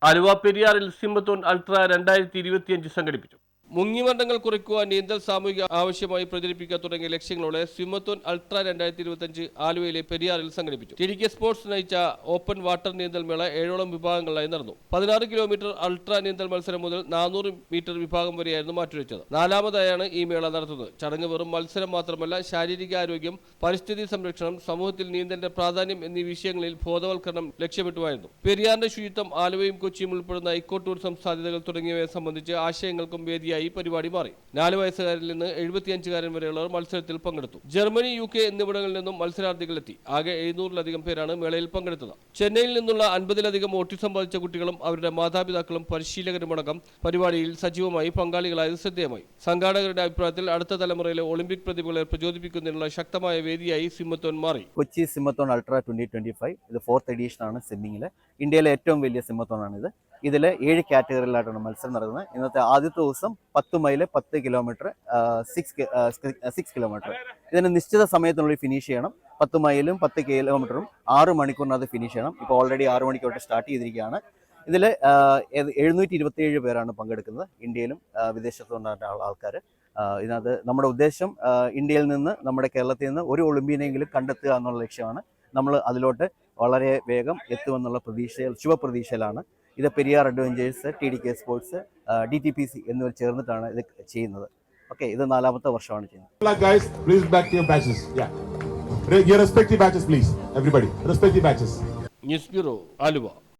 Aluva പെരിയാറിൽ സിംഹത്തോൺ ultra 2025 സംഘടിപ്പിച്ചു. മുങ്ങിമരണങ്ങൾ കുറയ്ക്കുക, നീന്തൽ സാമൂഹിക ആവശ്യമായി പ്രചരിപ്പിക്കുക തുടങ്ങിയ ലക്ഷ്യങ്ങളോടെ സിംഹത്തോൺ അൾട്ര 2025 ആലുവയിലെ പെരിയാറിൽ സംഘടിപ്പിച്ചു. TDK സ്പോർട്സ് നയിച്ച ഓപ്പൺ വാട്ടർ നീന്തൽ മേള 7ഓളം വിഭാഗങ്ങളായി നടന്നു. 16 കിലോമീറ്റർ അൾട്ര നീന്തൽ മത്സരം മുതൽ 400 മീറ്റർ വിഭാഗം വരെയായിരുന്നു മാറ്റുരച്ചത്. 4ാമതായാണ് ഈ മേള നടത്തുന്നത്. ചടങ്ങ് വെറും മത്സരം മാത്രമല്ല, ശാരീരികാരോഗ്യം, പരിസ്ഥിതി സംരക്ഷണം, സമൂഹത്തിൽ നീന്തലിന്റെ പ്രാധാന്യം എന്നീ വിഷയങ്ങളിൽ ബോധവൽക്കരണം ലക്ഷ്യമിട്ടുമായിരുന്നു. പെരിയാറിന്റെ ശുചിത്വം, ആലുവയും കൊച്ചിയും ഉൾപ്പെടുന്ന ഇക്കോ ടൂറിസം സാധ്യതകൾ തുടങ്ങിയവയെ സംബന്ധിച്ച് ആശയങ്ങൾക്കും വേദിയായി പരിപാടി മാറി. 4 വയസ്സുകാരിൽ നിന്ന് 75കാരൻ വരെയുള്ളവർ മത്സരത്തിൽ പങ്കെടുത്തു. ജർമ്മനി, UK എന്നിവിടങ്ങളിൽ നിന്നും മത്സരാർത്ഥികളെത്തി. ആകെ 700-ലധികം പേരാണ് മേളയിൽ പങ്കെടുത്തത്. ചെന്നൈയിൽ നിന്നുള്ള 50-ലധികം ഓട്ടിസം ബാധിച്ച കുട്ടികളും അവരുടെ മാതാപിതാക്കളും പരിശീലകരുമടക്കം പരിപാടിയിൽ സജീവമായി പങ്കാളികളായത് ശ്രദ്ധേയമായി. സംഘാടകരുടെ അഭിപ്രായത്തിൽ അടുത്ത തലമുറയിലെ ഒളിമ്പിക് പ്രതിഭകളെ പ്രചോദിപ്പിക്കുന്നതിനുള്ള ശക്തമായ വേദിയായി സിംഹത്തോൺ മാറി. കൊച്ചി സിംഹത്തോൺ അൾട്ര 2025 ഇത് 4th എഡിഷൻ ആണ്. സ്വിമ്മിങ്ങിലെ ഇന്ത്യയിലെ ഏറ്റവും വലിയ സിംഹത്തോൺ ആണിത്. ഇതിൽ 7 കാറ്റഗറിയിലായിട്ടാണ് മത്സരം നടക്കുന്നത്. ഇന്നത്തെ ആദ്യത്തെ ദിവസം 10 മൈൽ 10 കിലോമീറ്റർ 6 കിലോമീറ്റർ. ഇതിന് നിശ്ചിത സമയത്തിനുള്ളിൽ ഫിനിഷ് ചെയ്യണം. 10 മൈലും 10 കിലോമീറ്ററും 6 മണിക്കൂറിനകത്ത് ഫിനിഷ് ചെയ്യണം. ഇപ്പോൾ ഓൾറെഡി 6 മണിക്കൂർ സ്റ്റാർട്ട് ചെയ്തിരിക്കുകയാണ്. ഇതിൽ 727 പേരാണ് പങ്കെടുക്കുന്നത്. ഇന്ത്യയിലും വിദേശത്തുനിന്നുള്ള ആൾക്കാർ. ഇതിനകത്ത് നമ്മുടെ ഉദ്ദേശം ഇന്ത്യയിൽ നിന്ന്, നമ്മുടെ കേരളത്തിൽ നിന്ന് ഒരു ഒളിമ്പ്യനെങ്കിലും കണ്ടെത്തുക എന്നുള്ള ലക്ഷ്യമാണ്. നമ്മൾ അതിലോട്ട് വളരെ വേഗം എത്തുമെന്നുള്ള ശുഭപ്രതീക്ഷയിലാണ്. ഇത് Periyar adventures, TDK sports, DTPC എന്നിവർ ചേർന്നിട്ടാണ് ഇത് ചെയ്യുന്നത്. ഓക്കെ, ഇത് 4ാമത്തെ വർഷമാണ് ചെയ്യുന്നത്. Guys, please back to your batches. Yeah. Your respective batches, please. Everybody, respective batches. News bureau, Aluva.